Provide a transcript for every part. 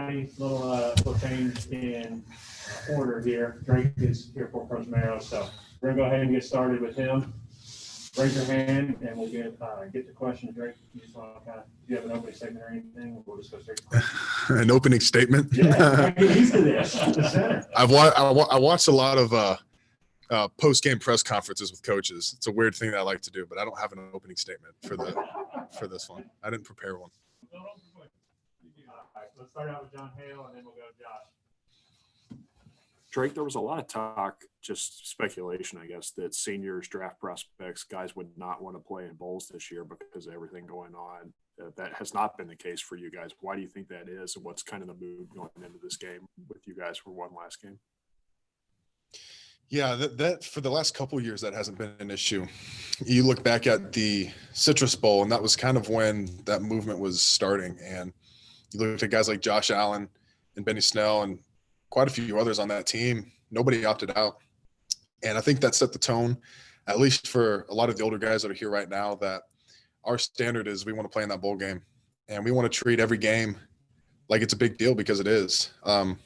Tiny little change in order here. Drake is here for Coach Marrow, so we're gonna go ahead and get started with him. Raise your hand and we'll get the question. Drake, you just want to do you have an opening statement or anything? We'll just go straight to questions. An opening statement? Yeah, get used to this. The center. I watched a lot of post-game press conferences with coaches. It's a weird thing that I like to do, but I don't have an opening statement for this one. I didn't prepare one. All right, let's start out with John Hale and then we'll go to Josh. Drake, there was a lot of talk, just speculation, I guess, that seniors, draft prospects, guys would not want to play in bowls this year because of everything going on. That has not been the case for you guys. Why do you think that is, and what's kind of the mood going into this game with you guys for one last game? Yeah, that for the last couple of years, that hasn't been an issue. You look back at the Citrus Bowl, and that was kind of when that movement was starting. And you look at guys like Josh Allen and Benny Snell and quite a few others on that team. Nobody opted out. And I think that set the tone, at least for a lot of the older guys that are here right now, that our standard is we want to play in that bowl game. And we want to treat every game like it's a big deal, because it is. And,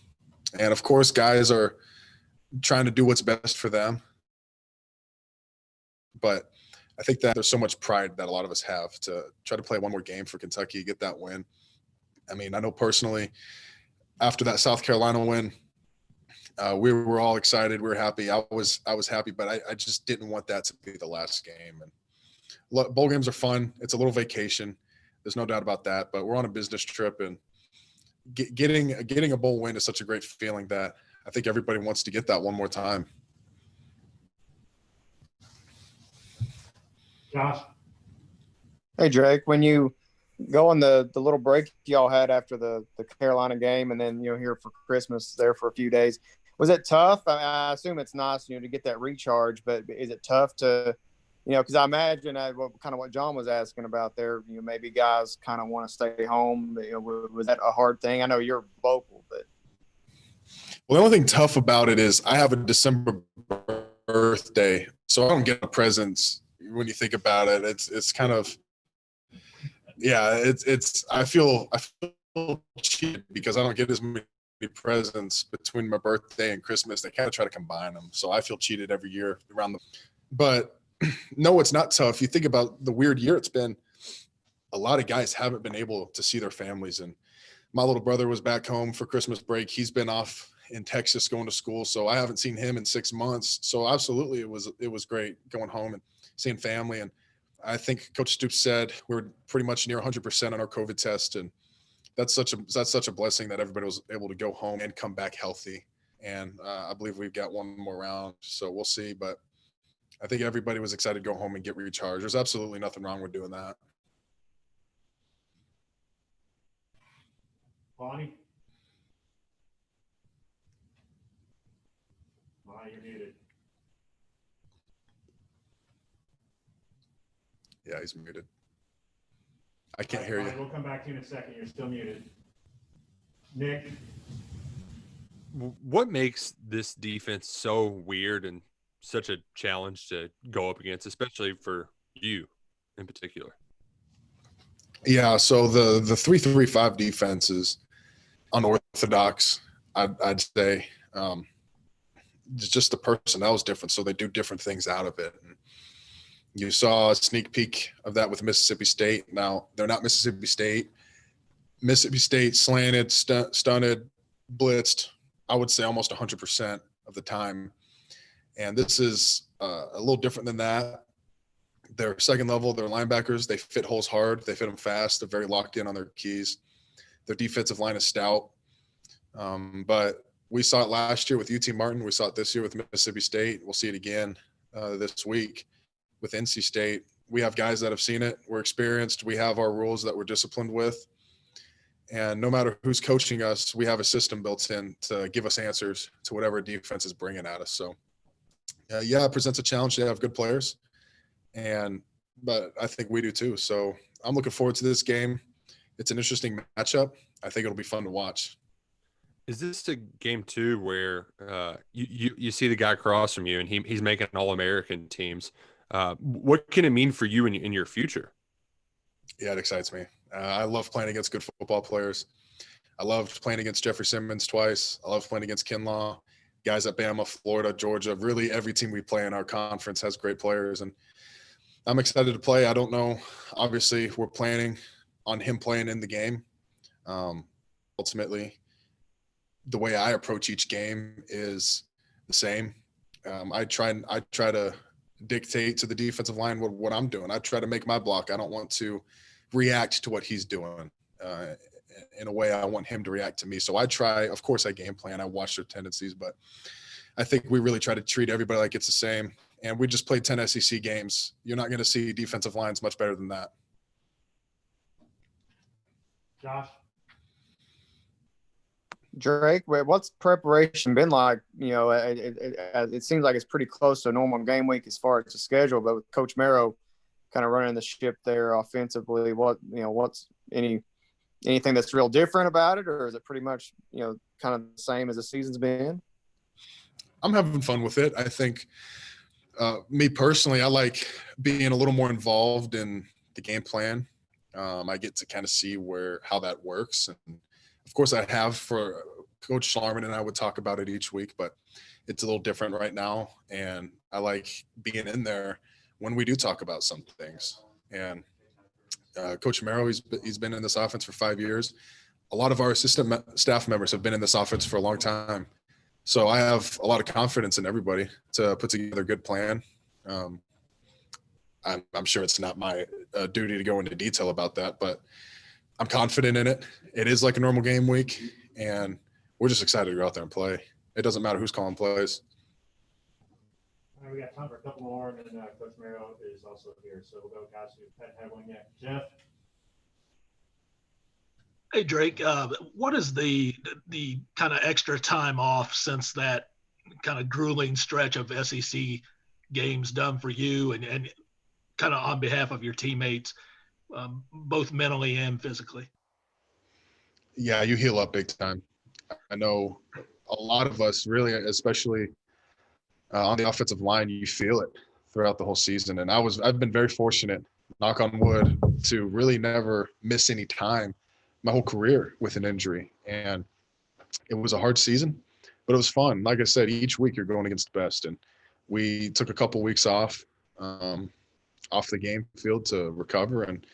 of course, guys are trying to do what's best for them. But I think that there's so much pride that a lot of us have to try to play one more game for Kentucky, get that win. I mean, I know personally, after that South Carolina win, we were all excited. We were happy. I was happy, but I just didn't want that to be the last game. And bowl games are fun. It's a little vacation. There's no doubt about that. But we're on a business trip, and getting a bowl win is such a great feeling that I think everybody wants to get that one more time. Josh. Hey, Drake, when you go on the little break y'all had after the Carolina game, and then here for Christmas there for a few days, was it tough? I assume it's nice to get that recharge, but is it tough to because I imagine kind of what John was asking about there, maybe guys kind of want to stay home. Was that a hard thing? I know you're vocal, but well, the only thing tough about it is I have a December birthday, so I don't get presents. When you think about it, it's kind of, yeah, it's I feel cheated because I don't get as many presents between my birthday and Christmas. They kind of try to combine them, so I feel cheated every year around but no, it's not tough. You think about the weird year it's been. A lot of guys haven't been able to see their families, and my little brother was back home for Christmas break. He's been off in Texas going to school, so I haven't seen him in 6 months. So absolutely, it was great going home and seeing family. And I think Coach Stoops said we were pretty much near 100% on our COVID test, and that's such a blessing that everybody was able to go home and come back healthy. And I believe we've got one more round, so we'll see. But I think everybody was excited to go home and get recharged. There's absolutely nothing wrong with doing that. Bonnie? Bonnie, you're muted. Yeah, he's muted. I can't hear you. We'll come back to you in a second. You're still muted. Nick? What makes this defense so weird and such a challenge to go up against, especially for you in particular? Yeah, so the 3-3-5 defense is unorthodox, I'd say. Just the personnel is different, so they do different things out of it. And you saw a sneak peek of that with Mississippi State. Now, they're not Mississippi State. Mississippi State slanted, stunted, blitzed, I would say almost 100% of the time. And this is a little different than that. Their second level, their linebackers, they fit holes hard. They fit them fast. They're very locked in on their keys. Their defensive line is stout. But we saw it last year with UT Martin. We saw it this year with Mississippi State. We'll see it again this week with NC State. We have guys that have seen it. We're experienced. We have our rules that we're disciplined with. And no matter who's coaching us, we have a system built in to give us answers to whatever defense is bringing at us. So, yeah, it presents a challenge. They have good players, but I think we do too. So I'm looking forward to this game. It's an interesting matchup. I think it'll be fun to watch. Is this a game too where you see the guy across from you and he's making All-American teams? What can it mean for you in your future? Yeah, it excites me. I love playing against good football players. I loved playing against Jeffrey Simmons twice. I loved playing against Kinlaw, guys at Bama, Florida, Georgia. Really, every team we play in our conference has great players, and I'm excited to play. I don't know. Obviously, we're planning on him playing in the game. Ultimately, the way I approach each game is the same. I try to dictate to the defensive line what I'm doing. I try to make my block. I don't want to react to what he's doing. In a way, I want him to react to me. So I try. Of course, I game plan. I watch their tendencies, but I think we really try to treat everybody like it's the same. And we just played 10 SEC games. You're not going to see defensive lines much better than that. Josh? Drake, what's preparation been like? You know, it seems like it's pretty close to a normal game week as far as the schedule, but with Coach Marrow kind of running the ship there offensively, what's anything that's real different about it, or is it pretty much, kind of the same as the season's been? I'm having fun with it. I think me personally, I like being a little more involved in the game plan. I get to kind of see how that works. And of course I have for Coach Schlarman, and I would talk about it each week, but it's a little different right now. And I like being in there when we do talk about some things. And Coach Marrow, he's been in this offense for 5 years. A lot of our assistant staff members have been in this offense for a long time. So I have a lot of confidence in everybody to put together a good plan. I'm sure it's not my duty to go into detail about that, but I'm confident in it. It is like a normal game week, and we're just excited to go out there and play. It doesn't matter who's calling plays. All right, we got time for a couple more, and then Coach Marrow is also here. So we'll go guys who had one yet. Jeff? Hey, Drake, what is the kind of extra time off since that kind of grueling stretch of SEC games done for you and kind of on behalf of your teammates, both mentally and physically? Yeah, you heal up big time. I know a lot of us really, especially on the offensive line, you feel it throughout the whole season. And I've been very fortunate, knock on wood, to really never miss any time my whole career with an injury. And it was a hard season, but it was fun. Like I said, each week you're going against the best. And we took a couple weeks off the game field to recover. And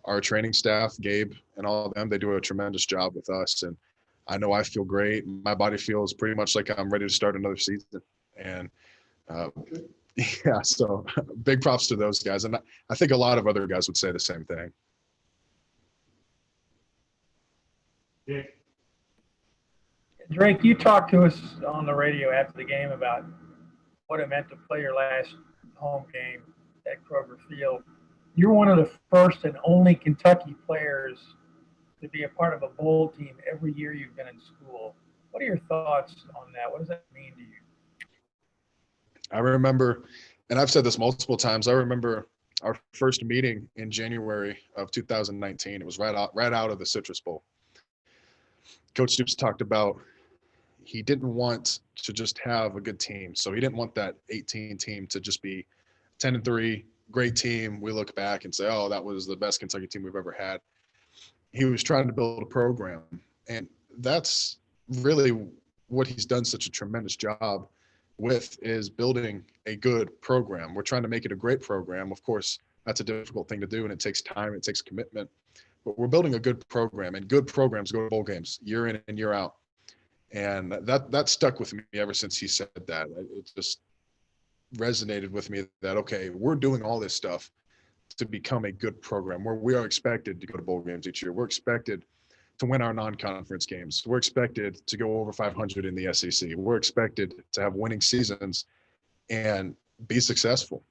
our training staff, Gabe and all of them, they do a tremendous job with us. And I know I feel great. My body feels pretty much like I'm ready to start another season. And yeah, so big props to those guys. And I think a lot of other guys would say the same thing. Dick? Drake, you talked to us on the radio after the game about what it meant to play your last home game at Kroger Field. You're one of the first and only Kentucky players to be a part of a bowl team every year you've been in school. What are your thoughts on that? What does that mean to you? I remember, and I've said this multiple times, I remember our first meeting in January of 2019. It was right out of the Citrus Bowl. Coach Stoops talked about he didn't want to just have a good team. So he didn't want that 18 team to just be 10-3, great team. We look back and say, oh, that was the best Kentucky team we've ever had. He was trying to build a program. And that's really what he's done such a tremendous job with, is building a good program. We're trying to make it a great program. Of course, that's a difficult thing to do, and it takes time, it takes commitment. But we're building a good program, and good programs go to bowl games year in and year out. And that stuck with me ever since he said that. It just resonated with me that, okay, we're doing all this stuff to become a good program where we are expected to go to bowl games each year. We're expected to win our non-conference games. We're expected to go over 500 in the SEC. We're expected to have winning seasons and be successful.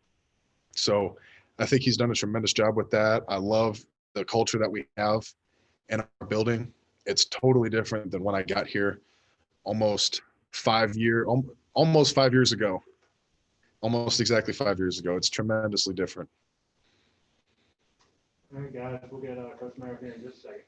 So I think he's done a tremendous job with that. I love the culture that we have in our building. It's totally different than when I got here almost 5 years ago. Almost exactly 5 years ago. It's tremendously different. All right, guys, we'll get Coach Marrow here in just a second.